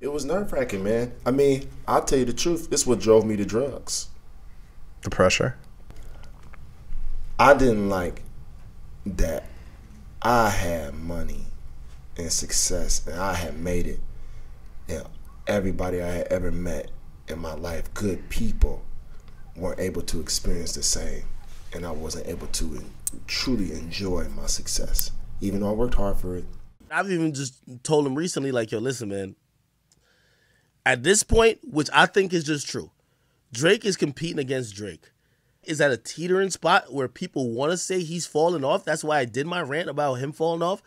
It was nerve-wracking, man. I mean, I'll tell you the truth. It's what drove me to drugs. The pressure? I didn't like that I had money and success and I had made it. And everybody I had ever met in my life, good people, weren't able to experience the same. And I wasn't able to truly enjoy my success, even though I worked hard for it. I've even just told him recently, like, yo, listen, man. At this point, which I think is just true, Drake is competing against Drake. Is at a teetering spot where people want to say he's falling off. That's why I did my rant about him falling off.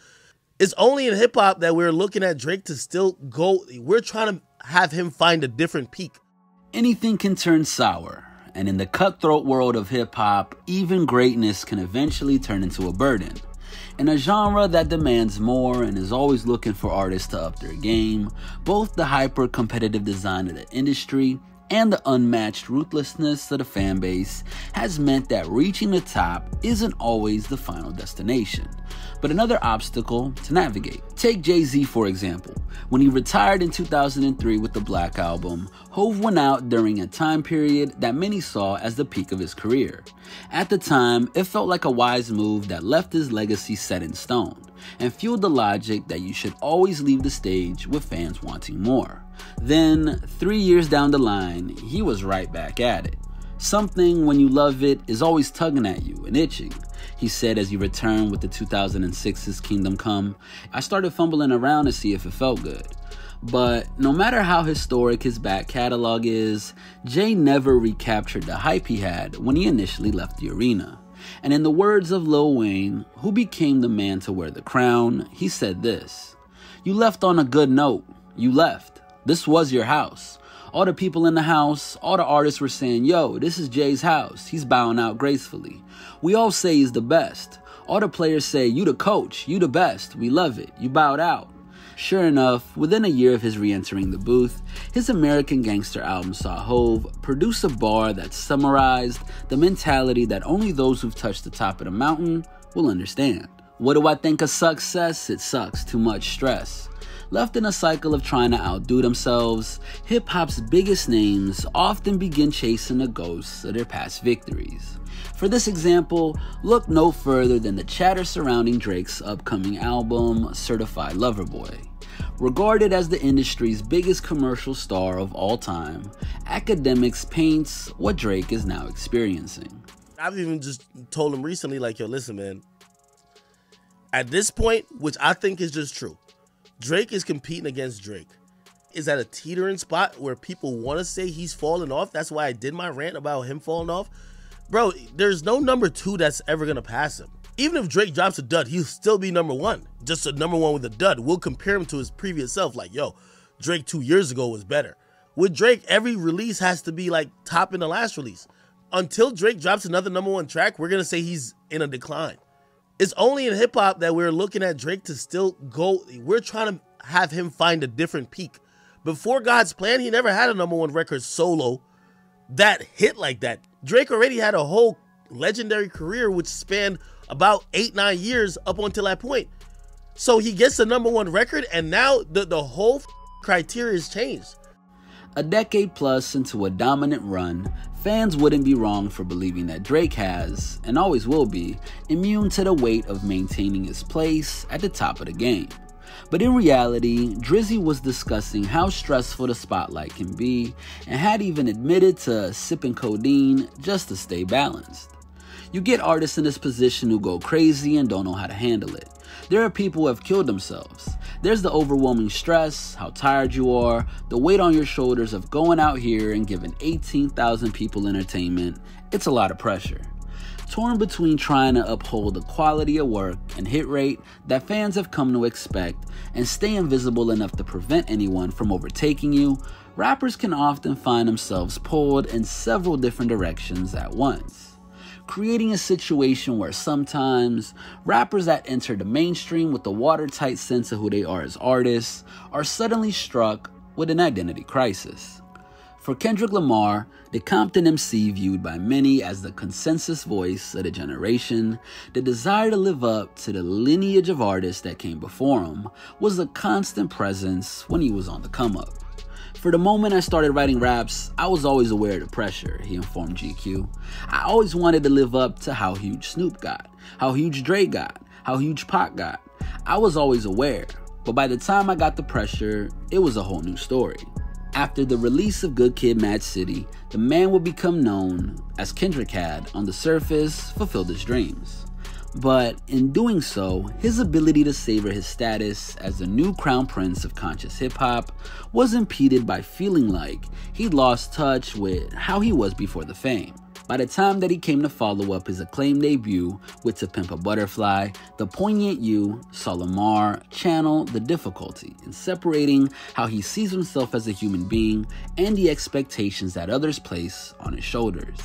It's only in hip-hop that we're looking at Drake to still go. We're trying to have him find a different peak. Anything can turn sour. And in the cutthroat world of hip-hop, even greatness can eventually turn into a burden. In a genre that demands more and is always looking for artists to up their game, both the hyper-competitive design of the industry and the unmatched ruthlessness of the fan base has meant that reaching the top isn't always the final destination, but another obstacle to navigate. Take Jay-Z, for example. When he retired in 2003 with the Black Album, Hov went out during a time period that many saw as the peak of his career. At the time, it felt like a wise move that left his legacy set in stone and fueled the logic that you should always leave the stage with fans wanting more. Then, 3 years down the line, he was right back at it. Something, when you love it, is always tugging at you and itching, he said as he returned with the 2006's Kingdom Come. I started fumbling around to see if it felt good. But no matter how historic his back catalog is, Jay never recaptured the hype he had when he initially left the arena. And in the words of Lil Wayne, who became the man to wear the crown, he said this: "You left on a good note. You left. This was your house. All the people in the house, all the artists were saying, yo, this is Jay's house. He's bowing out gracefully. We all say he's the best. All the players say, you the coach, you the best. We love it. You bowed out." Sure enough, within a year of his re-entering the booth, his American Gangster album saw Hov produce a bar that summarized the mentality that only those who've touched the top of the mountain will understand. What do I think of success? It sucks. Too much stress. Left in a cycle of trying to outdo themselves, hip-hop's biggest names often begin chasing the ghosts of their past victories. For this example, look no further than the chatter surrounding Drake's upcoming album, Certified Lover Boy. Regarded as the industry's biggest commercial star of all time, Academics paints what Drake is now experiencing. I've even just told him recently, like, yo, listen, man. At this point, which I think is just true, Drake is competing against Drake. Is at a teetering spot where people want to say he's falling off. That's why I did my rant about him falling off. Bro, there's no number 2 that's ever going to pass him. Even if Drake drops a dud, he'll still be number 1. Just a number 1 with a dud. We'll compare him to his previous self. Like, yo, Drake 2 years ago was better. With Drake, every release has to be like topping the last release. Until Drake drops another number 1 track, we're going to say he's in a decline. It's only in hip-hop that we're looking at Drake to still go. We're trying to have him find a different peak. Before God's Plan, he never had a number 1 record solo that hit like that. Drake already had a whole legendary career which spanned about 8-9 years up until that point. So he gets the number 1 record, and now the whole criteria has changed. A decade plus into a dominant run, fans wouldn't be wrong for believing that Drake has, and always will be, immune to the weight of maintaining his place at the top of the game. But in reality, Drizzy was discussing how stressful the spotlight can be and had even admitted to sipping codeine just to stay balanced. You get artists in this position who go crazy and don't know how to handle it. There are people who have killed themselves. There's the overwhelming stress, how tired you are, the weight on your shoulders of going out here and giving 18,000 people entertainment. It's a lot of pressure. Torn between trying to uphold the quality of work and hit rate that fans have come to expect and stay invisible enough to prevent anyone from overtaking you, rappers can often find themselves pulled in several different directions at once, creating a situation where sometimes rappers that enter the mainstream with a watertight sense of who they are as artists are suddenly struck with an identity crisis. For Kendrick Lamar, the Compton MC viewed by many as the consensus voice of the generation, the desire to live up to the lineage of artists that came before him was a constant presence when he was on the come up. For the moment I started writing raps, I was always aware of the pressure, he informed GQ. I always wanted to live up to how huge Snoop got, how huge Dre got, how huge Pac got. I was always aware, but by the time I got the pressure, it was a whole new story. After the release of Good Kid, Mad City, the man would become known, as Kendrick had, on the surface, fulfilled his dreams. But in doing so, his ability to savor his status as the new crown prince of conscious hip-hop was impeded by feeling like he'd lost touch with how he was before the fame. By the time that he came to follow up his acclaimed debut with To Pimp a Butterfly, the poignant You saw Lamar channel the difficulty in separating how he sees himself as a human being and the expectations that others place on his shoulders.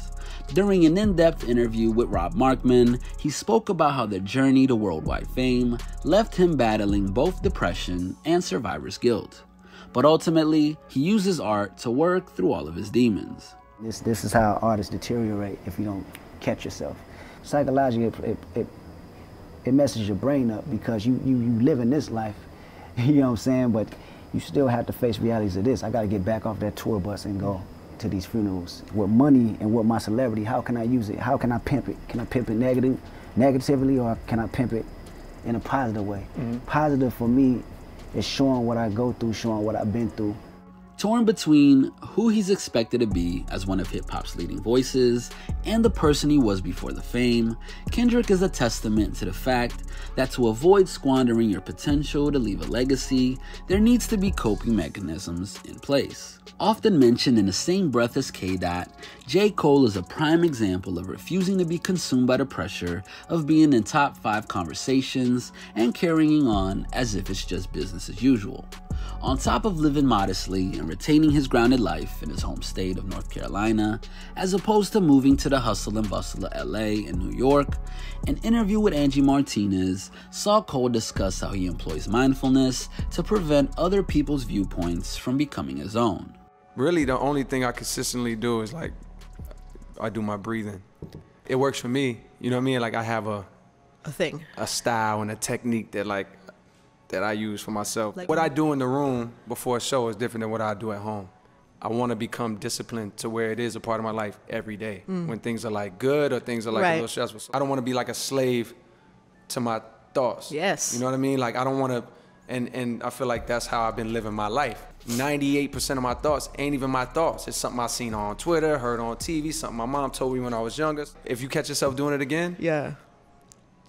During an in-depth interview with Rob Markman, he spoke about how the journey to worldwide fame left him battling both depression and survivor's guilt. But ultimately, he uses art to work through all of his demons. This is how artists deteriorate if you don't catch yourself. Psychologically, it messes your brain up because you live in this life, you know what I'm saying, but you still have to face realities of this. I gotta get back off that tour bus and go to these funerals. With money and with my celebrity, how can I use it? How can I pimp it? Can I pimp it negatively, or can I pimp it in a positive way? Positive for me is showing what I go through, showing what I've been through. Torn between who he's expected to be as one of hip-hop's leading voices and the person he was before the fame, Kendrick is a testament to the fact that to avoid squandering your potential to leave a legacy, there needs to be coping mechanisms in place. Often mentioned in the same breath as K-Dot, J. Cole is a prime example of refusing to be consumed by the pressure of being in top 5 conversations and carrying on as if it's just business as usual. On top of living modestly and retaining his grounded life in his home state of North Carolina, as opposed to moving to the hustle and bustle of LA and New York, an interview with Angie Martinez saw Cole discuss how he employs mindfulness to prevent other people's viewpoints from becoming his own. Really, the only thing I consistently do is I do my breathing. It works for me, you know what I mean? Like I have a style and a technique that I use for myself. What I do in the room before a show is different than what I do at home. I want to become disciplined to where it is a part of my life every day. When things are good or things are a little stressful. I don't want to be like a slave to my thoughts. Yes. You know what I mean? Like I don't want to, and I feel like that's how I've been living my life. 98% of my thoughts ain't even my thoughts. It's something I seen on Twitter, heard on TV, something my mom told me when I was younger. If you catch yourself doing it again,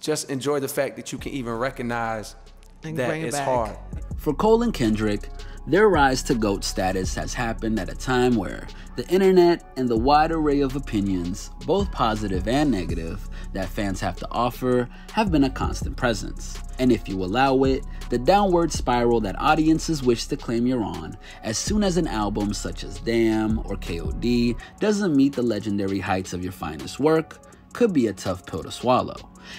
just enjoy the fact that you can even recognize that it's hard. For Cole and Kendrick, their rise to GOAT status has happened at a time where the internet and the wide array of opinions, both positive and negative, that fans have to offer have been a constant presence. And if you allow it, the downward spiral that audiences wish to claim you're on as soon as an album such as Damn or KOD doesn't meet the legendary heights of your finest work could be a tough pill to swallow.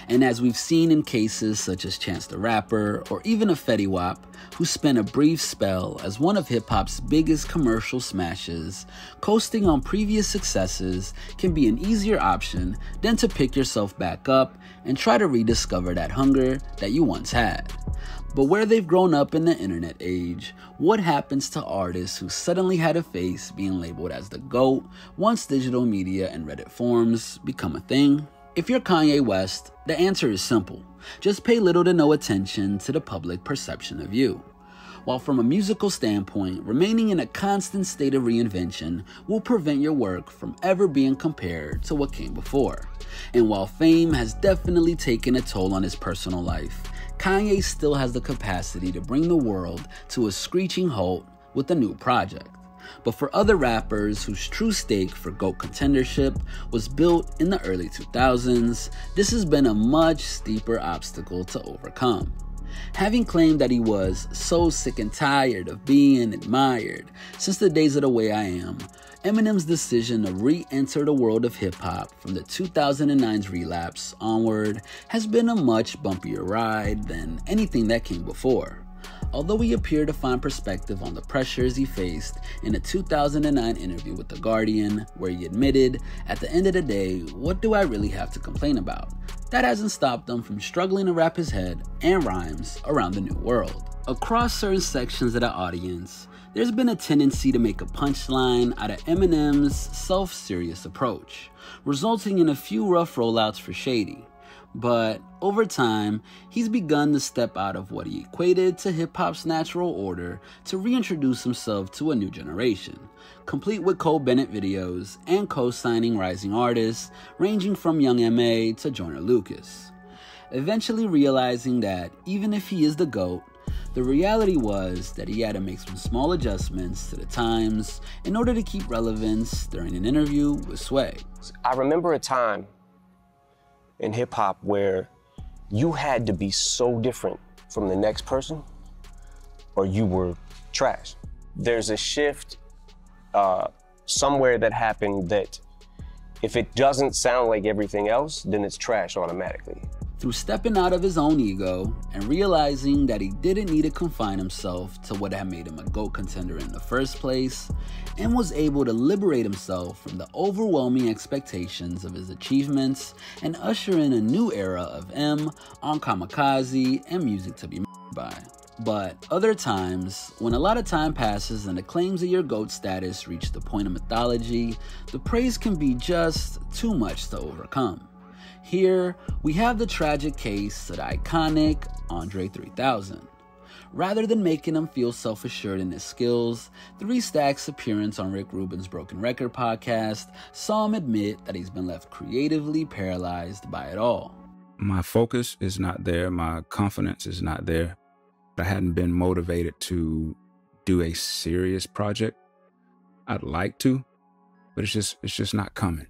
And as we've seen in cases such as Chance the Rapper or even a Fetty Wap, who spent a brief spell as one of hip-hop's biggest commercial smashes, coasting on previous successes can be an easier option than to pick yourself back up and try to rediscover that hunger that you once had. But where they've grown up in the internet age, what happens to artists who suddenly had a face being labeled as the GOAT once digital media and Reddit forums become a thing? If you're Kanye West, the answer is simple. Just pay little to no attention to the public perception of you. While from a musical standpoint, remaining in a constant state of reinvention will prevent your work from ever being compared to what came before. And while fame has definitely taken a toll on his personal life, Kanye still has the capacity to bring the world to a screeching halt with a new project. But for other rappers whose true stake for GOAT contendership was built in the early 2000s, this has been a much steeper obstacle to overcome. Having claimed that he was so sick and tired of being admired since the days of The Way I Am, Eminem's decision to re-enter the world of hip-hop from the 2009's Relapse onward has been a much bumpier ride than anything that came before. Although he appeared to find perspective on the pressures he faced in a 2009 interview with The Guardian, where he admitted, at the end of the day, what do I really have to complain about? that hasn't stopped him from struggling to wrap his head and rhymes around the new world. Across certain sections of the audience, there's been a tendency to make a punchline out of Eminem's self-serious approach, resulting in a few rough rollouts for Shady. But over time, he's begun to step out of what he equated to hip-hop's natural order to reintroduce himself to a new generation, complete with Cole Bennett videos and co-signing rising artists ranging from Young M.A. to Joyner Lucas. Eventually realizing that even if he is the GOAT, the reality was that he had to make some small adjustments to the times in order to keep relevance during an interview with Sway. I remember a time in hip hop where you had to be so different from the next person or you were trash. There's a shift somewhere that happened that if it doesn't sound like everything else, then it's trash automatically. Through stepping out of his own ego and realizing that he didn't need to confine himself to what had made him a GOAT contender in the first place, and was able to liberate himself from the overwhelming expectations of his achievements and usher in a new era of M on Kamikaze and music to be by. But other times, when a lot of time passes and the claims of your GOAT status reach the point of mythology, the praise can be just too much to overcome. Here, we have the tragic case of the iconic Andre 3000. Rather than making him feel self-assured in his skills, 3 Stack's appearance on Rick Rubin's Broken Record podcast saw him admit that he's been left creatively paralyzed by it all. My focus is not there. My confidence is not there. I hadn't been motivated to do a serious project. I'd like to, but it's just not coming.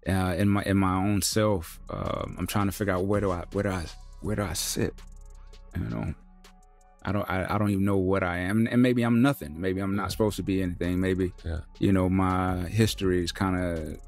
In my own self, I'm trying to figure out where do I sit. You know, I don't even know what I am, and maybe I'm nothing. Maybe I'm not supposed to be anything. Maybe you know, my history is kind of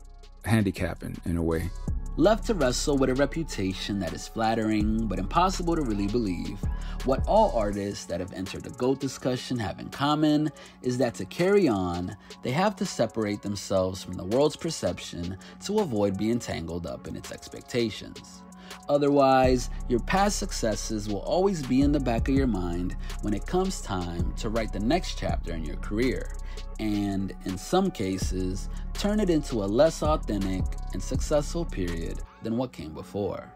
handicapping in a way. Left to wrestle with a reputation that is flattering but impossible to really believe, what all artists that have entered the GOAT discussion have in common is that to carry on, they have to separate themselves from the world's perception to avoid being tangled up in its expectations. Otherwise, your past successes will always be in the back of your mind when it comes time to write the next chapter in your career, and in some cases, turn it into a less authentic and successful period than what came before.